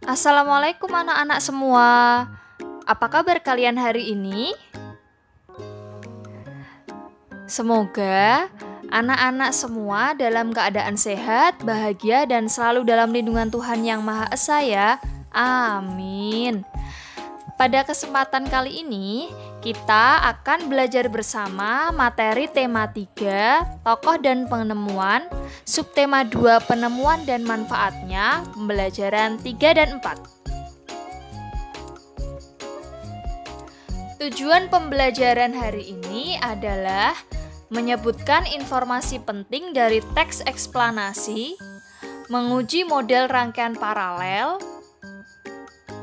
Assalamualaikum anak-anak semua. Apa kabar kalian hari ini? Semoga anak-anak semua dalam keadaan sehat, bahagia, dan selalu dalam lindungan Tuhan Yang Maha Esa ya. Amin. Pada kesempatan kali ini, kita akan belajar bersama materi tema 3, tokoh dan penemuan, subtema 2, penemuan dan manfaatnya, pembelajaran 3 dan 4. Tujuan pembelajaran hari ini adalah menyebutkan informasi penting dari teks eksplanasi, menguji model rangkaian paralel,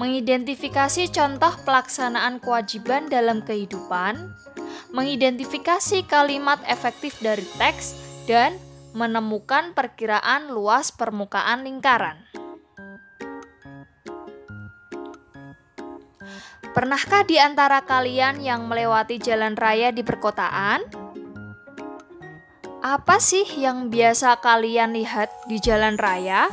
mengidentifikasi contoh pelaksanaan kewajiban dalam kehidupan, mengidentifikasi kalimat efektif dari teks, dan menemukan perkiraan luas permukaan lingkaran. Pernahkah di antara kalian yang melewati jalan raya di perkotaan? Apa sih yang biasa kalian lihat di jalan raya?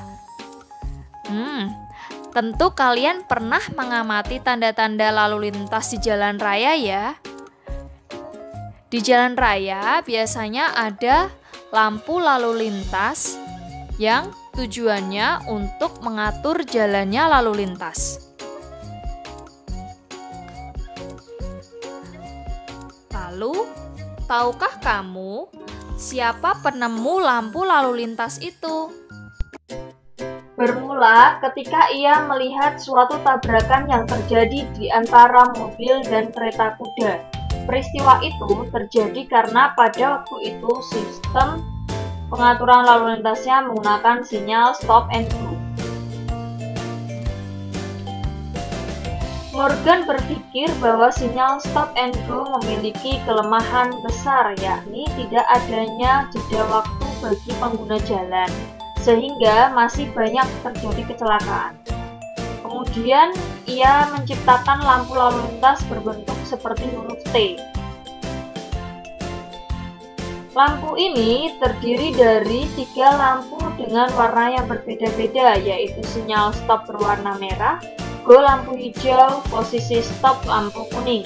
Tentu kalian pernah mengamati tanda-tanda lalu lintas di jalan raya ya. Di jalan raya biasanya ada lampu lalu lintas yang tujuannya untuk mengatur jalannya lalu lintas. Lalu, tahukah kamu siapa penemu lampu lalu lintas itu? Bermula ketika ia melihat suatu tabrakan yang terjadi di antara mobil dan kereta kuda. Peristiwa itu terjadi karena pada waktu itu sistem pengaturan lalu lintasnya menggunakan sinyal stop and go. Morgan berpikir bahwa sinyal stop and go memiliki kelemahan besar, yakni tidak adanya jeda waktu bagi pengguna jalan, sehingga masih banyak terjadi kecelakaan. Kemudian, ia menciptakan lampu lalu lintas berbentuk seperti huruf T. Lampu ini terdiri dari 3 lampu dengan warna yang berbeda-beda, yaitu sinyal stop berwarna merah, go lampu hijau, posisi stop lampu kuning.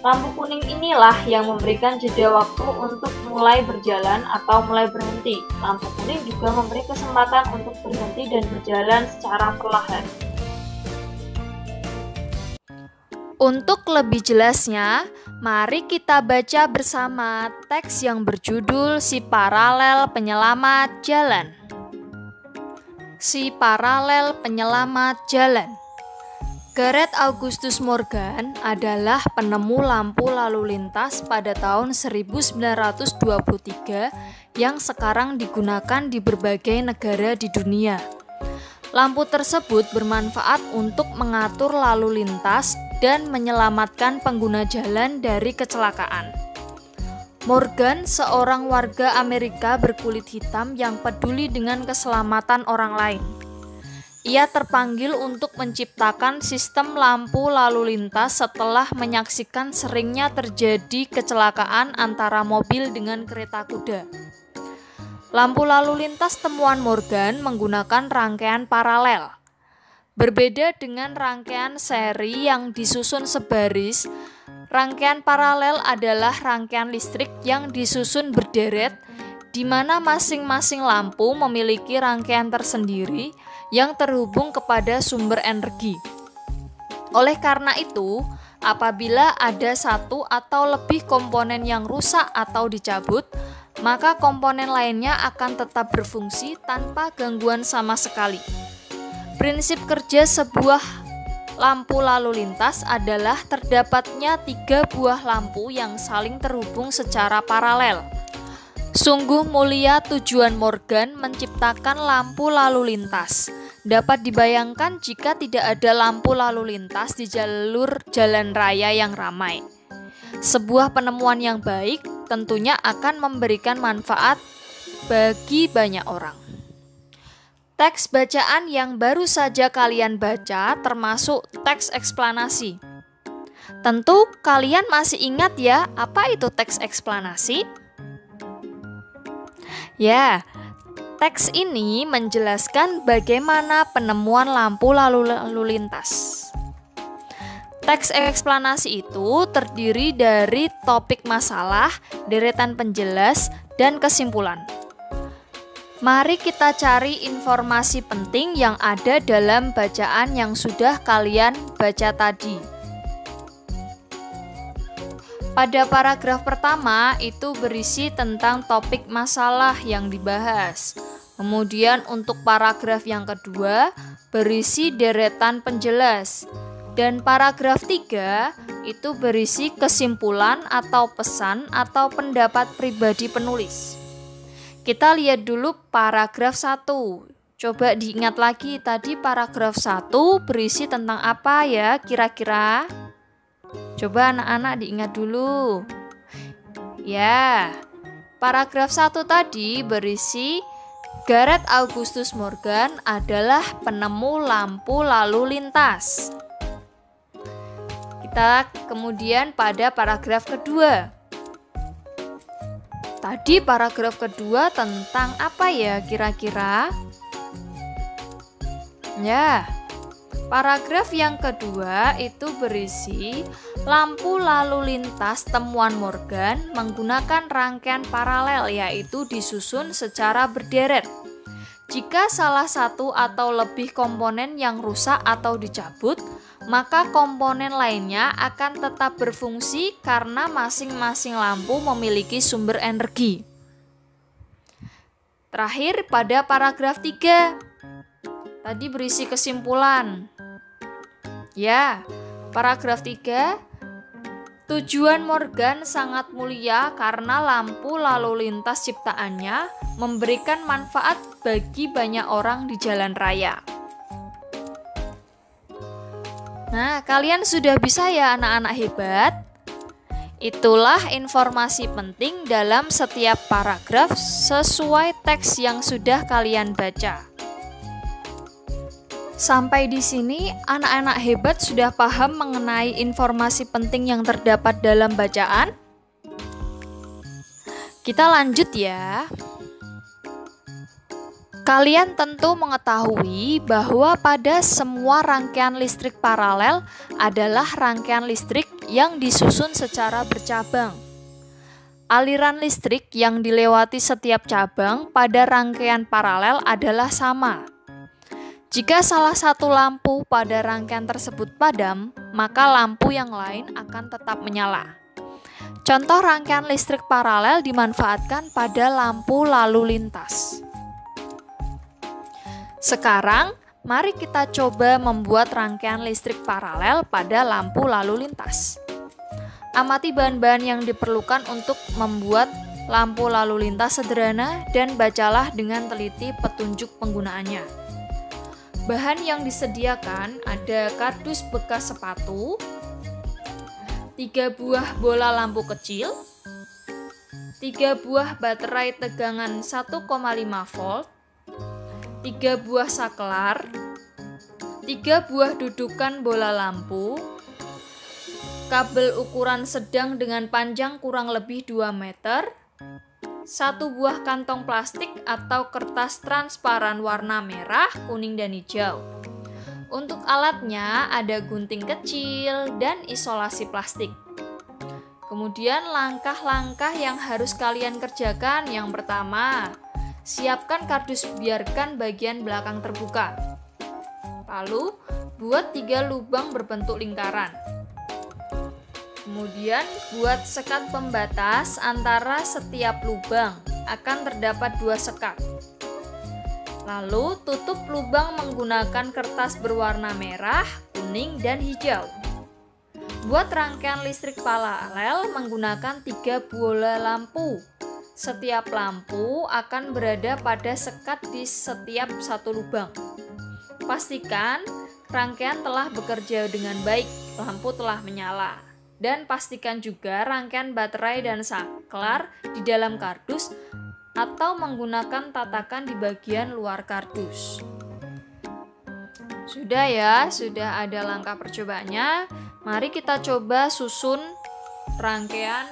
Lampu kuning inilah yang memberikan jeda waktu untuk mulai berjalan atau mulai berhenti. Lampu kuning juga memberi kesempatan untuk berhenti dan berjalan secara perlahan. Untuk lebih jelasnya, mari kita baca bersama teks yang berjudul Si Paralel Penyelamat Jalan. Si Paralel Penyelamat Jalan. Gareth Augustus Morgan adalah penemu lampu lalu lintas pada tahun 1923 yang sekarang digunakan di berbagai negara di dunia. Lampu tersebut bermanfaat untuk mengatur lalu lintas dan menyelamatkan pengguna jalan dari kecelakaan. Morgan seorang warga Amerika berkulit hitam yang peduli dengan keselamatan orang lain. Ia terpanggil untuk menciptakan sistem lampu lalu lintas setelah menyaksikan seringnya terjadi kecelakaan antara mobil dengan kereta kuda. Lampu lalu lintas temuan Morgan menggunakan rangkaian paralel. Berbeda dengan rangkaian seri yang disusun sebaris, rangkaian paralel adalah rangkaian listrik yang disusun berderet, di mana masing-masing lampu memiliki rangkaian tersendiri yang terhubung kepada sumber energi. Oleh karena itu, apabila ada satu atau lebih komponen yang rusak atau dicabut, maka komponen lainnya akan tetap berfungsi tanpa gangguan sama sekali. Prinsip kerja sebuah lampu lalu lintas adalah terdapatnya 3 buah lampu yang saling terhubung secara paralel. Sungguh mulia tujuan Morgan menciptakan lampu lalu lintas. Dapat dibayangkan jika tidak ada lampu lalu lintas di jalur jalan raya yang ramai. Sebuah penemuan yang baik tentunya akan memberikan manfaat bagi banyak orang. Teks bacaan yang baru saja kalian baca termasuk teks eksplanasi. Tentu kalian masih ingat ya, apa itu teks eksplanasi? Ya, teks ini menjelaskan bagaimana penemuan lampu lalu lintas. Teks eksplanasi itu terdiri dari topik masalah, deretan penjelas, dan kesimpulan. Mari kita cari informasi penting yang ada dalam bacaan yang sudah kalian baca tadi. Pada paragraf pertama itu berisi tentang topik masalah yang dibahas. Kemudian untuk paragraf yang kedua berisi deretan penjelas. Dan paragraf 3 itu berisi kesimpulan atau pesan atau pendapat pribadi penulis. Kita lihat dulu paragraf 1. Coba diingat lagi tadi paragraf 1 berisi tentang apa ya kira-kira? Coba anak-anak diingat dulu. Ya, paragraf 1 tadi berisi Gareth Augustus Morgan adalah penemu lampu lalu lintas. Kita kemudian pada paragraf kedua. Tadi paragraf kedua tentang apa ya kira-kira? Ya, paragraf yang kedua itu berisi lampu lalu lintas temuan Morgan menggunakan rangkaian paralel yaitu disusun secara berderet. Jika salah satu atau lebih komponen yang rusak atau dicabut, maka komponen lainnya akan tetap berfungsi karena masing-masing lampu memiliki sumber energi. Terakhir pada paragraf 3. Tadi berisi kesimpulan. Ya, paragraf 3. Tujuan Morgan sangat mulia karena lampu lalu lintas ciptaannya memberikan manfaat bagi banyak orang di jalan raya. Nah, kalian sudah bisa ya anak-anak hebat? Itulah informasi penting dalam setiap paragraf sesuai teks yang sudah kalian baca. Sampai di sini, anak-anak hebat sudah paham mengenai informasi penting yang terdapat dalam bacaan? Kita lanjut ya. Kalian tentu mengetahui bahwa pada semua rangkaian listrik paralel adalah rangkaian listrik yang disusun secara bercabang. Aliran listrik yang dilewati setiap cabang pada rangkaian paralel adalah sama. Jika salah satu lampu pada rangkaian tersebut padam, maka lampu yang lain akan tetap menyala. Contoh rangkaian listrik paralel dimanfaatkan pada lampu lalu lintas. Sekarang, mari kita coba membuat rangkaian listrik paralel pada lampu lalu lintas. Amati bahan-bahan yang diperlukan untuk membuat lampu lalu lintas sederhana dan bacalah dengan teliti petunjuk penggunaannya. Bahan yang disediakan ada kardus bekas sepatu, 3 buah bola lampu kecil, 3 buah baterai tegangan 1,5 volt, 3 buah saklar, 3 buah dudukan bola lampu, kabel ukuran sedang dengan panjang kurang lebih 2 meter, 1 buah kantong plastik atau kertas transparan warna merah, kuning, dan hijau. Untuk alatnya ada gunting kecil dan isolasi plastik. Kemudian langkah-langkah yang harus kalian kerjakan. Yang pertama, siapkan kardus, biarkan bagian belakang terbuka. Lalu, buat 3 lubang berbentuk lingkaran. Kemudian, buat sekat pembatas antara setiap lubang. Akan terdapat 2 sekat. Lalu, tutup lubang menggunakan kertas berwarna merah, kuning, dan hijau. Buat rangkaian listrik paralel menggunakan 3 bola lampu. Setiap lampu akan berada pada sekat di setiap satu lubang. Pastikan rangkaian telah bekerja dengan baik, lampu telah menyala. Dan pastikan juga rangkaian baterai dan saklar di dalam kardus atau menggunakan tatakan di bagian luar kardus. Sudah ya, sudah ada langkah percobaannya. Mari kita coba susun rangkaian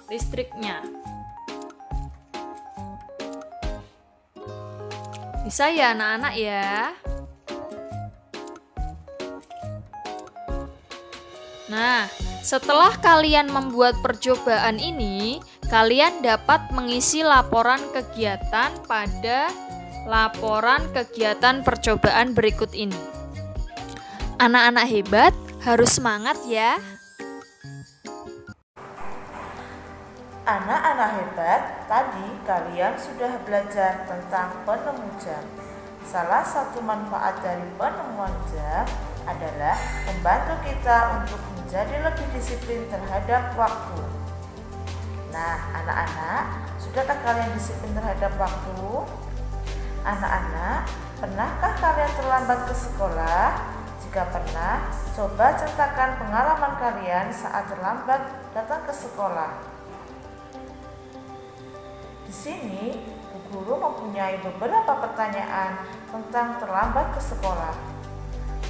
listriknya. Bisa ya anak-anak ya? Nah, setelah kalian membuat percobaan ini, kalian dapat mengisi laporan kegiatan pada laporan kegiatan percobaan berikut ini. Anak-anak hebat harus semangat ya. Anak-anak hebat, tadi kalian sudah belajar tentang penemu jam. Salah satu manfaat dari penemuan jam adalah membantu kita untuk menjadi lebih disiplin terhadap waktu. Nah, anak-anak, sudahkah kalian disiplin terhadap waktu? Anak-anak, pernahkah kalian terlambat ke sekolah? Jika pernah, coba ceritakan pengalaman kalian saat terlambat datang ke sekolah. Di sini, Bu Guru mempunyai beberapa pertanyaan tentang terlambat ke sekolah.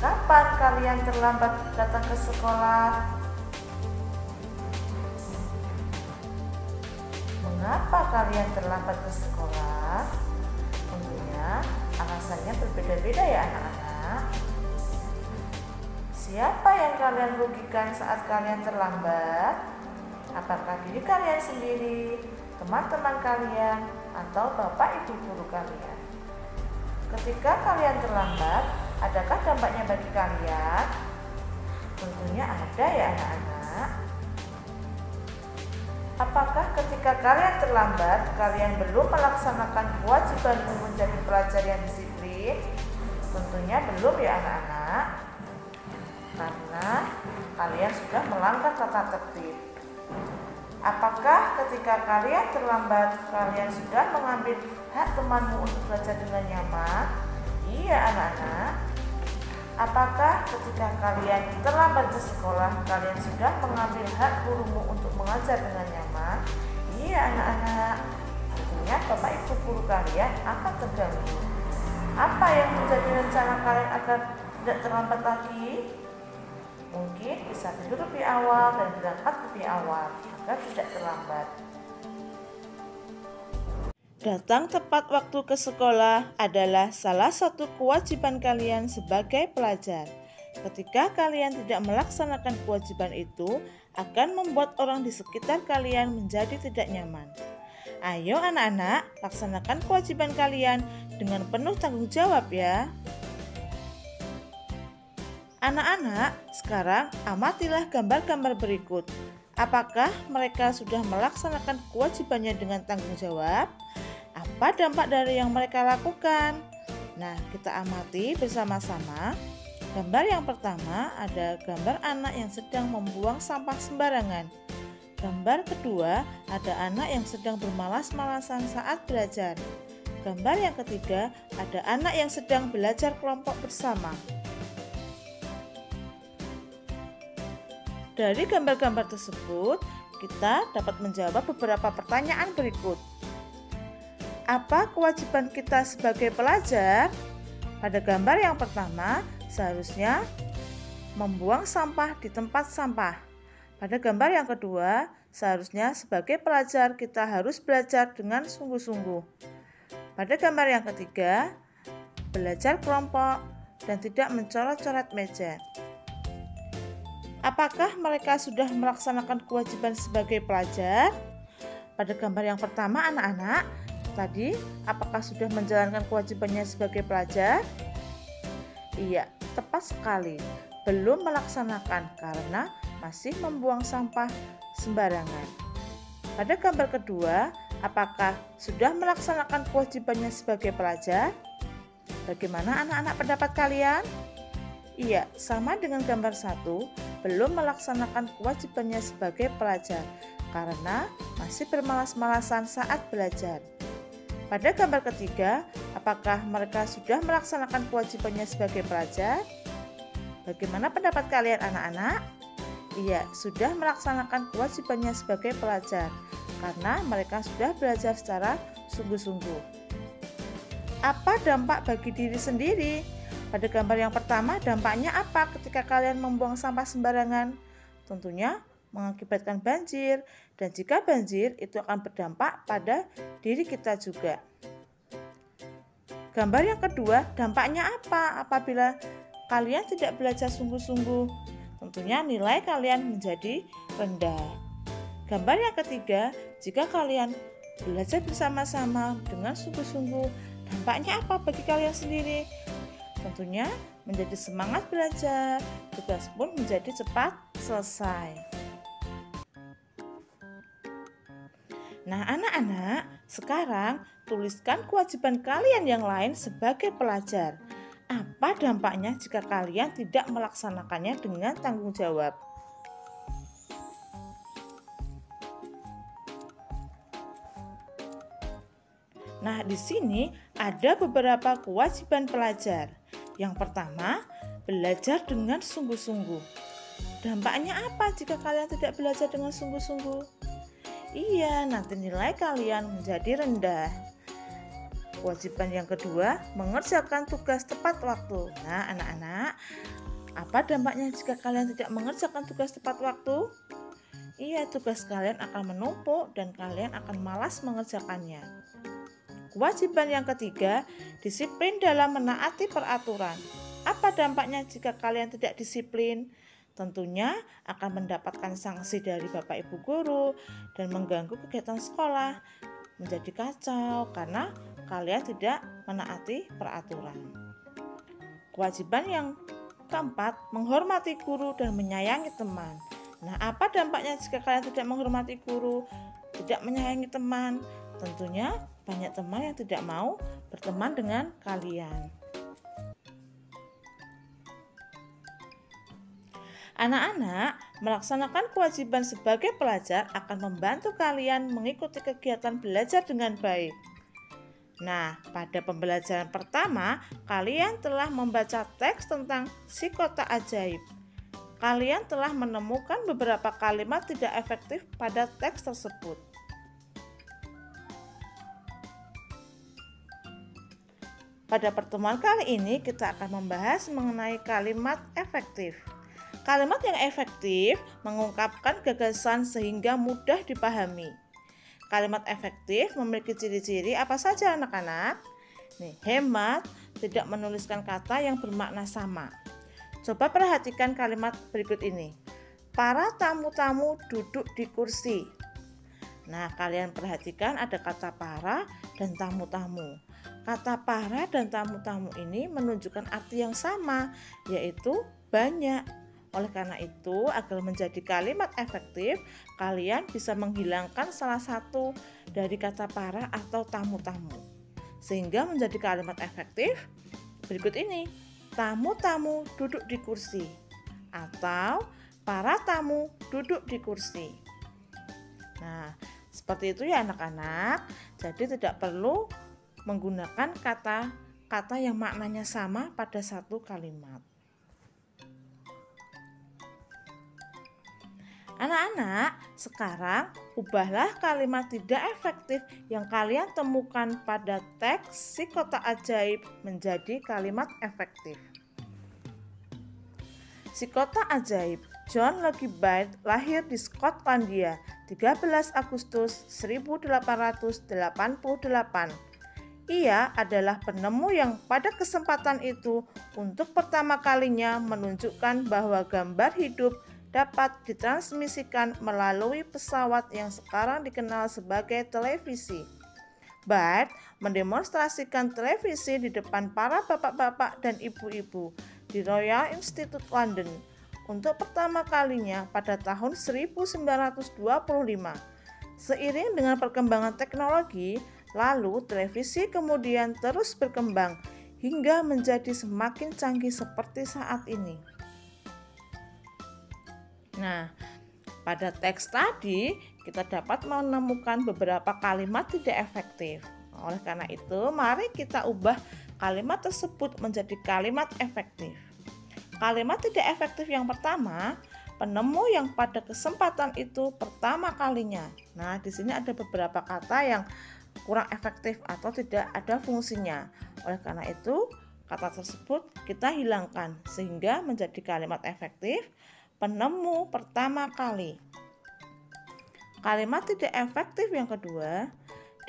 Kapan kalian terlambat datang ke sekolah? Mengapa kalian terlambat ke sekolah? Tentunya alasannya berbeda-beda ya anak-anak. Siapa yang kalian rugikan saat kalian terlambat? Apakah diri kalian sendiri, teman-teman kalian, atau bapak ibu guru kalian? Ketika kalian terlambat, adakah dampaknya bagi kalian? Tentunya ada ya anak-anak. Apakah ketika kalian terlambat, kalian belum melaksanakan kewajibanmu menjadi pelajar yang disiplin? Tentunya belum ya anak-anak, karena kalian sudah melanggar tata tertib. Apakah ketika kalian terlambat, kalian sudah mengambil hak temanmu untuk belajar dengan nyaman? Iya anak-anak. Apakah ketika kalian terlambat ke sekolah, kalian sudah mengambil hak gurumu untuk mengajar dengan nyaman? Iya anak-anak. Tentunya bapak ibu guru kalian akan terganggu. Apa yang menjadi rencana kalian agar tidak terlambat lagi? Mungkin bisa tidur lebih awal dan berangkat lebih awal agar tidak terlambat. Datang tepat waktu ke sekolah adalah salah satu kewajiban kalian sebagai pelajar. Ketika kalian tidak melaksanakan kewajiban itu, akan membuat orang di sekitar kalian menjadi tidak nyaman. Ayo anak-anak, laksanakan kewajiban kalian dengan penuh tanggung jawab ya. Anak-anak, sekarang amatilah gambar-gambar berikut. Apakah mereka sudah melaksanakan kewajibannya dengan tanggung jawab? Apa dampak dari yang mereka lakukan? Nah, kita amati bersama-sama. Gambar yang pertama ada gambar anak yang sedang membuang sampah sembarangan. Gambar kedua ada anak yang sedang bermalas-malasan saat belajar. Gambar yang ketiga ada anak yang sedang belajar kelompok bersama. Dari gambar-gambar tersebut, kita dapat menjawab beberapa pertanyaan berikut. Apa kewajiban kita sebagai pelajar? Pada gambar yang pertama, seharusnya membuang sampah di tempat sampah. Pada gambar yang kedua, seharusnya sebagai pelajar kita harus belajar dengan sungguh-sungguh. Pada gambar yang ketiga, belajar kelompok dan tidak mencoret-coret meja. Apakah mereka sudah melaksanakan kewajiban sebagai pelajar? Pada gambar yang pertama anak-anak, tadi apakah sudah menjalankan kewajibannya sebagai pelajar? Iya, tepat sekali. Belum melaksanakan karena masih membuang sampah sembarangan. Pada gambar kedua, apakah sudah melaksanakan kewajibannya sebagai pelajar? Bagaimana anak-anak pendapat kalian? Iya, sama dengan gambar 1, belum melaksanakan kewajibannya sebagai pelajar karena masih bermalas-malasan saat belajar. Pada gambar ketiga, apakah mereka sudah melaksanakan kewajibannya sebagai pelajar? Bagaimana pendapat kalian anak-anak? Iya, sudah melaksanakan kewajibannya sebagai pelajar karena mereka sudah belajar secara sungguh-sungguh. Apa dampak bagi diri sendiri? Pada gambar yang pertama, dampaknya apa ketika kalian membuang sampah sembarangan? Tentunya mengakibatkan banjir, dan jika banjir itu akan berdampak pada diri kita juga. Gambar yang kedua, dampaknya apa apabila kalian tidak belajar sungguh-sungguh? Tentunya nilai kalian menjadi rendah. Gambar yang ketiga, jika kalian belajar bersama-sama dengan sungguh-sungguh, dampaknya apa bagi kalian sendiri? Tentunya menjadi semangat belajar, tugas pun menjadi cepat selesai. Nah, anak-anak, sekarang tuliskan kewajiban kalian yang lain sebagai pelajar. Apa dampaknya jika kalian tidak melaksanakannya dengan tanggung jawab? Nah, di sini ada beberapa kewajiban pelajar. Yang pertama, belajar dengan sungguh-sungguh. Dampaknya apa jika kalian tidak belajar dengan sungguh-sungguh? Iya, nanti nilai kalian menjadi rendah. Kewajiban yang kedua, mengerjakan tugas tepat waktu. Nah, anak-anak, apa dampaknya jika kalian tidak mengerjakan tugas tepat waktu? Iya, tugas kalian akan menumpuk dan kalian akan malas mengerjakannya. Kewajiban yang ketiga, disiplin dalam menaati peraturan. Apa dampaknya jika kalian tidak disiplin? Tentunya akan mendapatkan sanksi dari Bapak Ibu guru dan mengganggu kegiatan sekolah, menjadi kacau karena kalian tidak menaati peraturan. Kewajiban yang keempat, menghormati guru dan menyayangi teman. Nah, apa dampaknya jika kalian tidak menghormati guru, tidak menyayangi teman? Tentunya banyak teman yang tidak mau berteman dengan kalian. Anak-anak, melaksanakan kewajiban sebagai pelajar akan membantu kalian mengikuti kegiatan belajar dengan baik. Nah, pada pembelajaran pertama, kalian telah membaca teks tentang si kotak ajaib. Kalian telah menemukan beberapa kalimat tidak efektif pada teks tersebut. Pada pertemuan kali ini, kita akan membahas mengenai kalimat efektif. Kalimat yang efektif mengungkapkan gagasan sehingga mudah dipahami. Kalimat efektif memiliki ciri-ciri apa saja anak-anak? Nih, hemat, tidak menuliskan kata yang bermakna sama. Coba perhatikan kalimat berikut ini. Para tamu-tamu duduk di kursi. Nah, kalian perhatikan ada kata para dan tamu-tamu. Kata para dan tamu-tamu ini menunjukkan arti yang sama, yaitu banyak. Oleh karena itu, agar menjadi kalimat efektif, kalian bisa menghilangkan salah satu dari kata para atau tamu-tamu. Sehingga menjadi kalimat efektif berikut ini. Tamu-tamu duduk di kursi. Atau para tamu duduk di kursi. Nah, seperti itu ya anak-anak. Jadi tidak perlu menggunakan kata-kata yang maknanya sama pada satu kalimat. Anak-anak, sekarang ubahlah kalimat tidak efektif yang kalian temukan pada teks si kotak ajaib menjadi kalimat efektif. Si kotak ajaib, John Logie Baird lahir di Skotlandia 13 Agustus 1888. Ia adalah penemu yang pada kesempatan itu untuk pertama kalinya menunjukkan bahwa gambar hidup dapat ditransmisikan melalui pesawat yang sekarang dikenal sebagai televisi. Baird mendemonstrasikan televisi di depan para bapak-bapak dan ibu-ibu di Royal Institute London untuk pertama kalinya pada tahun 1925. Seiring dengan perkembangan teknologi, lalu televisi kemudian terus berkembang hingga menjadi semakin canggih seperti saat ini. Nah, pada teks tadi kita dapat menemukan beberapa kalimat tidak efektif. Oleh karena itu, mari kita ubah kalimat tersebut menjadi kalimat efektif. Kalimat tidak efektif yang pertama, penemu yang pada kesempatan itu pertama kalinya. Nah, di sini ada beberapa kata yang kurang efektif atau tidak ada fungsinya. Oleh karena itu, kata tersebut kita hilangkan sehingga menjadi kalimat efektif. Penemu pertama kali. Kalimat tidak efektif yang kedua,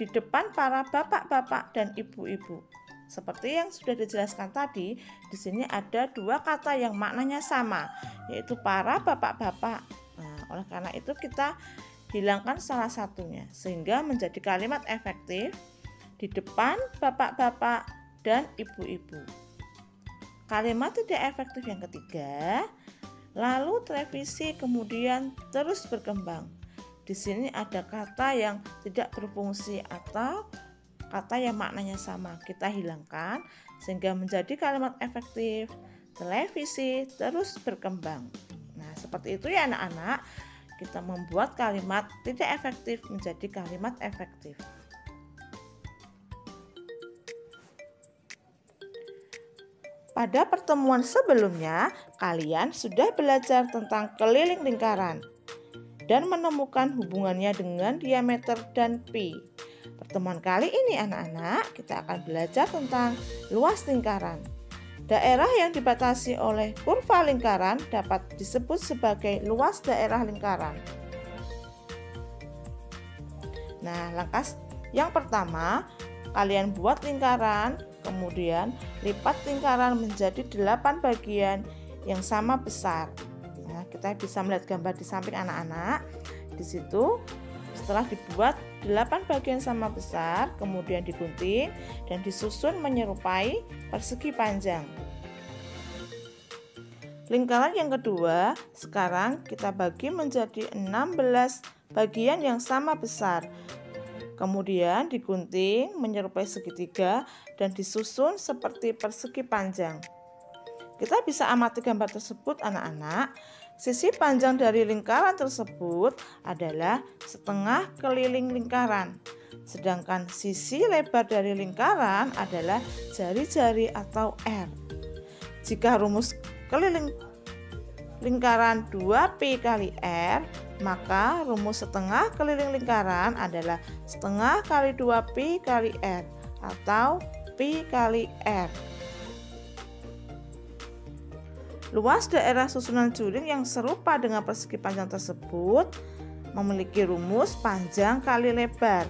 di depan para bapak-bapak dan ibu-ibu. Seperti yang sudah dijelaskan tadi, di sini ada dua kata yang maknanya sama, yaitu para bapak-bapak. Nah, oleh karena itu kita hilangkan salah satunya sehingga menjadi kalimat efektif di depan bapak-bapak dan ibu-ibu. Kalimat tidak efektif yang ketiga, lalu televisi kemudian terus berkembang. Di sini ada kata yang tidak berfungsi atau kata yang maknanya sama. Kita hilangkan sehingga menjadi kalimat efektif, televisi terus berkembang. Nah, seperti itu ya anak-anak. Kita membuat kalimat tidak efektif menjadi kalimat efektif. Pada pertemuan sebelumnya, kalian sudah belajar tentang keliling lingkaran dan menemukan hubungannya dengan diameter dan pi. Pertemuan kali ini anak-anak, kita akan belajar tentang luas lingkaran. Daerah yang dibatasi oleh kurva lingkaran dapat disebut sebagai luas daerah lingkaran. Nah, langkah yang pertama, kalian buat lingkaran, kemudian lipat lingkaran menjadi 8 bagian yang sama besar. Nah, kita bisa melihat gambar di samping anak-anak. Di situ setelah dibuat 8 bagian sama besar, kemudian digunting dan disusun menyerupai persegi panjang. Lingkaran yang kedua, sekarang kita bagi menjadi 16 bagian yang sama besar. Kemudian digunting menyerupai segitiga dan disusun seperti persegi panjang. Kita bisa amati gambar tersebut anak-anak. Sisi panjang dari lingkaran tersebut adalah setengah keliling lingkaran. Sedangkan sisi lebar dari lingkaran adalah jari-jari atau R. Jika rumus keliling lingkaran 2pi kali R, maka rumus setengah keliling lingkaran adalah setengah kali 2pi kali R atau pi kali R. Luas daerah susunan juring yang serupa dengan persegi panjang tersebut memiliki rumus panjang kali lebar.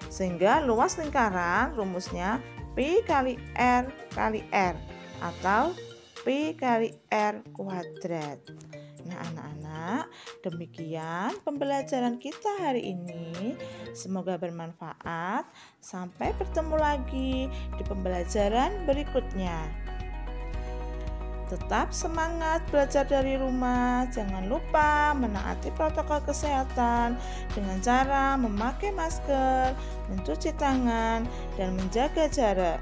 Sehingga luas lingkaran rumusnya pi kali R kali R atau pi kali R kuadrat. Nah anak-anak, demikian pembelajaran kita hari ini. Semoga bermanfaat. Sampai bertemu lagi di pembelajaran berikutnya. Tetap semangat belajar dari rumah. Jangan lupa menaati protokol kesehatan dengan cara memakai masker, mencuci tangan, dan menjaga jarak.